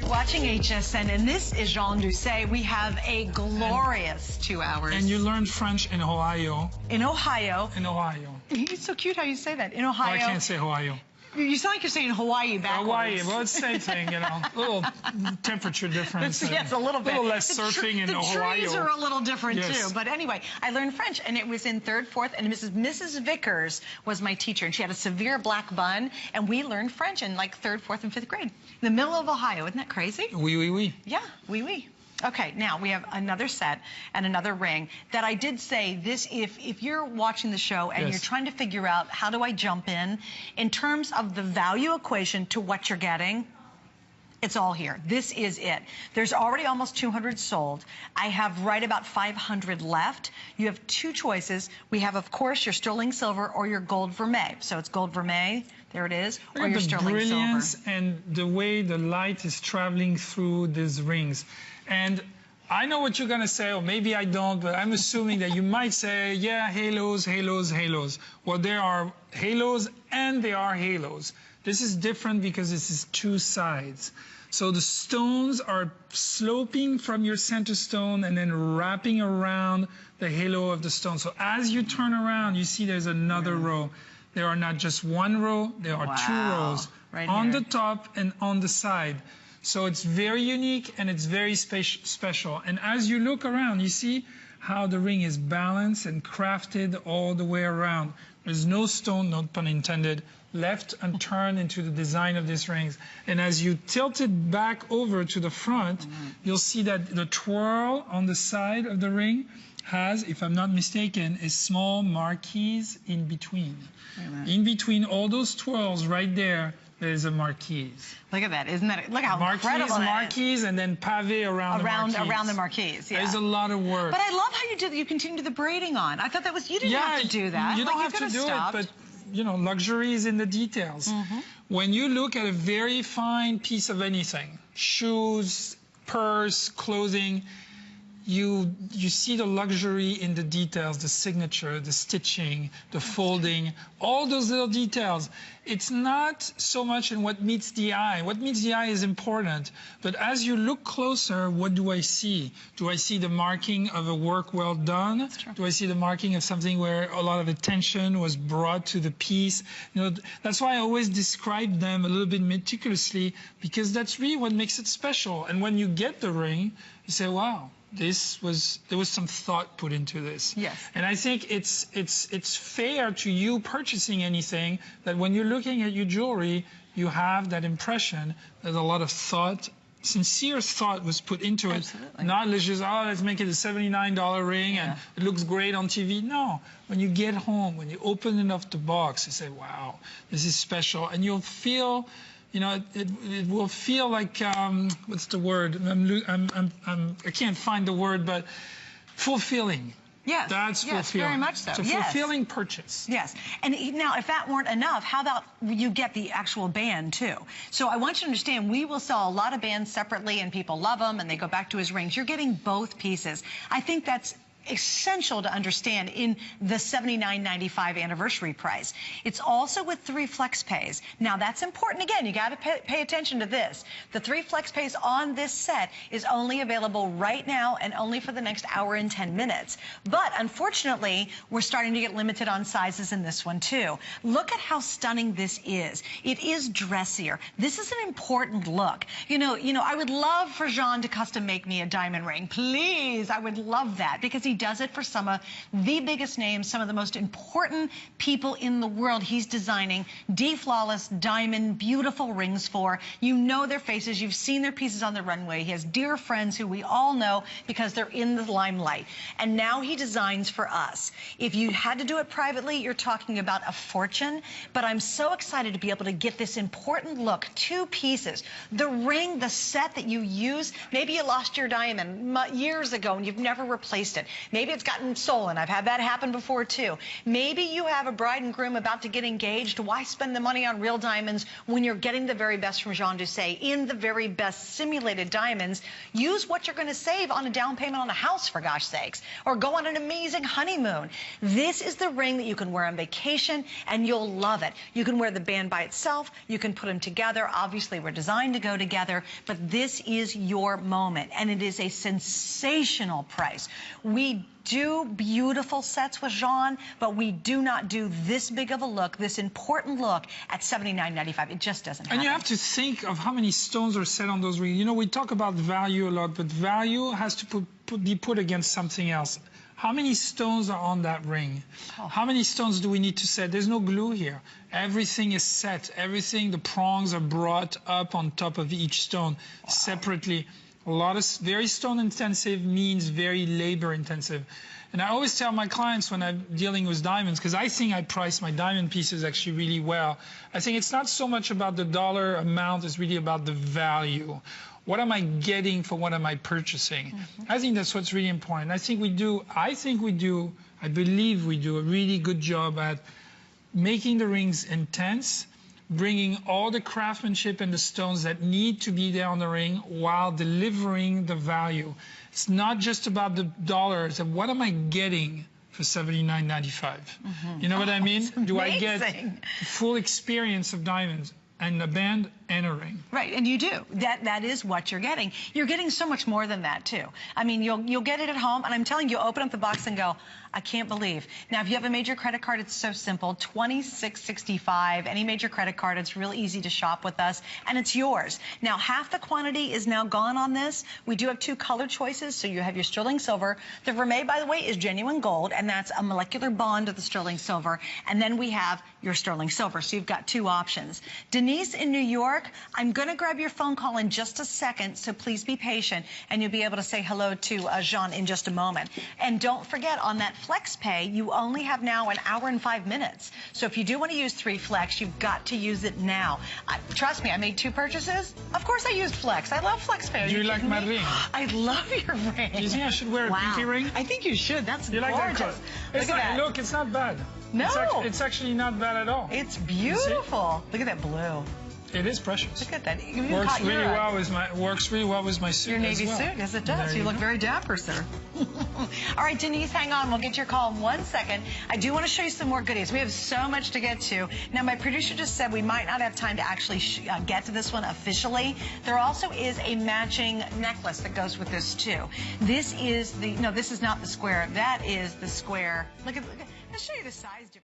Watching HSN, and this is Jean Dousset. We have a glorious 2 hours. And you learned French in Ohio. In Ohio. In Ohio. It's so cute how you say that. In Ohio. Oh, I can't say Ohio. You sound like you're saying Hawaii backwards. Hawaii, well, it's the same thing, you know. A little temperature difference. Yes, a little bit. A little less surfing in Ohio. The trees are a little different, yes. too. But anyway, I learned French, and it was in 3rd, 4th, and Mrs. Vickers was my teacher, and she had a severe black bun, and we learned French in like 3rd, 4th, and 5th grade. In the middle of Ohio. Isn't that crazy? Oui, oui, oui. Yeah, oui, oui. Okay, now we have another set and another ring that I did say this, if you're watching the show and you're trying to figure out how do I jump in terms of the value equation to what you're getting, it's all here. This is it. There's already almost 200 sold. I have right about 500 left. You have 2 choices. We have, of course, your sterling silver or your gold vermeil. So it's gold vermeil, there it is, or your sterling silver. The brilliance and the way the light is traveling through these rings. And I know what you're going to say, or maybe I don't, but I'm assuming that you might say, yeah, halos, halos, halos. Well, there are halos and there are halos. This is different because this is 2 sides. So the stones are sloping from your center stone and then wrapping around the halo of the stone. So as you turn around, you see there's another row. There are not just 1 row, there are 2 rows on the top and on the side. So it's very unique and it's very special. And as you look around, you see how the ring is balanced and crafted all the way around. There's no stone, no pun intended, left unturned into the design of these rings. And as you tilt it back over to the front, you'll see that the twirl on the side of the ring has, if I'm not mistaken, a small marquise in between. In between all those twirls right there, there's a marquise. Look at that, isn't that? Look how incredible that is. Marquise, and then pavé around the marquise. Around the marquise, yeah. There's a lot of work. But I love how you continue the braiding on. I thought that was, you didn't have to do that. You don't have to do it, but you know, luxury is in the details. When you look at a very fine piece of anything, shoes, purse, clothing, you see the luxury in the details, the signature, the stitching, the folding, all those little details. It's not so much in what meets the eye. What meets the eye is important, but as you look closer, what do I see? Do I see the marking of a work well done? That's true. Do I see the marking of something where a lot of attention was brought to the piece? You know, that's why I always describe them a little bit meticulously, because that's really what makes it special. And when you get the ring, you say, wow. There was some thought put into this. Yes. And I think it's fair to you purchasing anything that when you're looking at your jewelry, you have that impression that a lot of thought, sincere thought was put into it. Not just, oh, let's make it a $79 ring and it looks great on TV. No, when you get home, when you open it off the box, you say, wow, this is special. And you'll feel, you know, it will feel like, what's the word? I can't find the word, but fulfilling. Yes, that's fulfilling. Very much so. It's a fulfilling purchase. Yes, and now if that weren't enough, how about you get the actual band too? So I want you to understand, we will sell a lot of bands separately, and people love them, and they go back to his rings. You're getting both pieces. I think that's essential to understand in the $79.95 anniversary price. It's also with 3 flex pays. Now that's important. Again, you got to pay attention to this. The 3 flex pays on this set is only available right now and only for the next hour and 10 minutes. But unfortunately, we're starting to get limited on sizes in this one too. Look at how stunning this is. It is dressier. This is an important look. You know, I would love for Jean to custom make me a diamond ring. Please, I would love that, because he does it for some of the biggest names, some of the most important people in the world. He's designing flawless diamond, beautiful rings for. You know their faces. You've seen their pieces on the runway. He has dear friends who we all know because they're in the limelight. And now he designs for us. If you had to do it privately, you're talking about a fortune. But I'm so excited to be able to get this important look. 2 pieces. The ring, the set that you use, maybe you lost your diamond years ago and you've never replaced it. Maybe it's gotten stolen. I've had that happen before too. Maybe you have a bride and groom about to get engaged. Why spend the money on real diamonds when you're getting the very best from Jean Dousset in the very best simulated diamonds? Use what you're going to save on a down payment on a house, for gosh sakes, or go on an amazing honeymoon. This is the ring that you can wear on vacation and you'll love it. You can wear the band by itself. You can put them together. Obviously, we're designed to go together, but this is your moment, and it is a sensational price. We do beautiful sets with Jean, but we do not do this big of a look, this important look at $79.95. It just doesn't happen. And you have to think of how many stones are set on those rings. You know, we talk about value a lot, but value has to be put against something else. How many stones are on that ring? Oh. How many stones do we need to set? There's no glue here. Everything is set. Everything, the prongs are brought up on top of each stone separately. A lot of very stone intensive means very labor intensive. And I always tell my clients when I'm dealing with diamonds, because I think I price my diamond pieces actually really well. I think it's not so much about the dollar amount, it's really about the value. What am I getting for what am I purchasing? I think that's what's really important. I believe we do a really good job at making the rings intense, bringing all the craftsmanship and the stones that need to be there on the ring while delivering the value. It's not just about the dollars. What am I getting for $79.95? You know what I mean? Do I get the full experience of diamonds and a band and a ring? Right, and you do. That is what you're getting. You're getting so much more than that too. I mean, you'll get it at home, and I'm telling you, open up the box and go, I can't believe. Now, if you have a major credit card, it's so simple. $26.65. Any major credit card, it's real easy to shop with us, and it's yours. Now, half the quantity is now gone on this. We do have 2 color choices, so you have your sterling silver. The vermeil, by the way, is genuine gold, and that's a molecular bond of the sterling silver. And then we have your sterling silver, so you've got 2 options. Denise in New York, I'm going to grab your phone call in just a second, so please be patient, and you'll be able to say hello to Jean in just a moment. And don't forget, on that Flex Pay, you only have now an hour and 5 minutes. So if you do want to use 3 Flex, you've got to use it now. Trust me, I made 2 purchases. Of course I used Flex. I love Flex Pay. Do you like my ring? I love your ring. Do you think I should wear a pinky ring? I think you should. That's gorgeous. Like that look at that. Look, it's not bad. No. It's actually not bad at all. It's beautiful. Look at that blue. It is precious. Look at that. Works really well with my suit. Your navy suit, yes it does. You look very dapper, sir. All right, Denise, hang on. We'll get your call in 1 second. I do want to show you some more goodies. We have so much to get to. Now, my producer just said we might not have time to actually get to this one officially. There also is a matching necklace that goes with this too. This is the, no, this is not the square. That is the square. Look at, let's show you the size difference.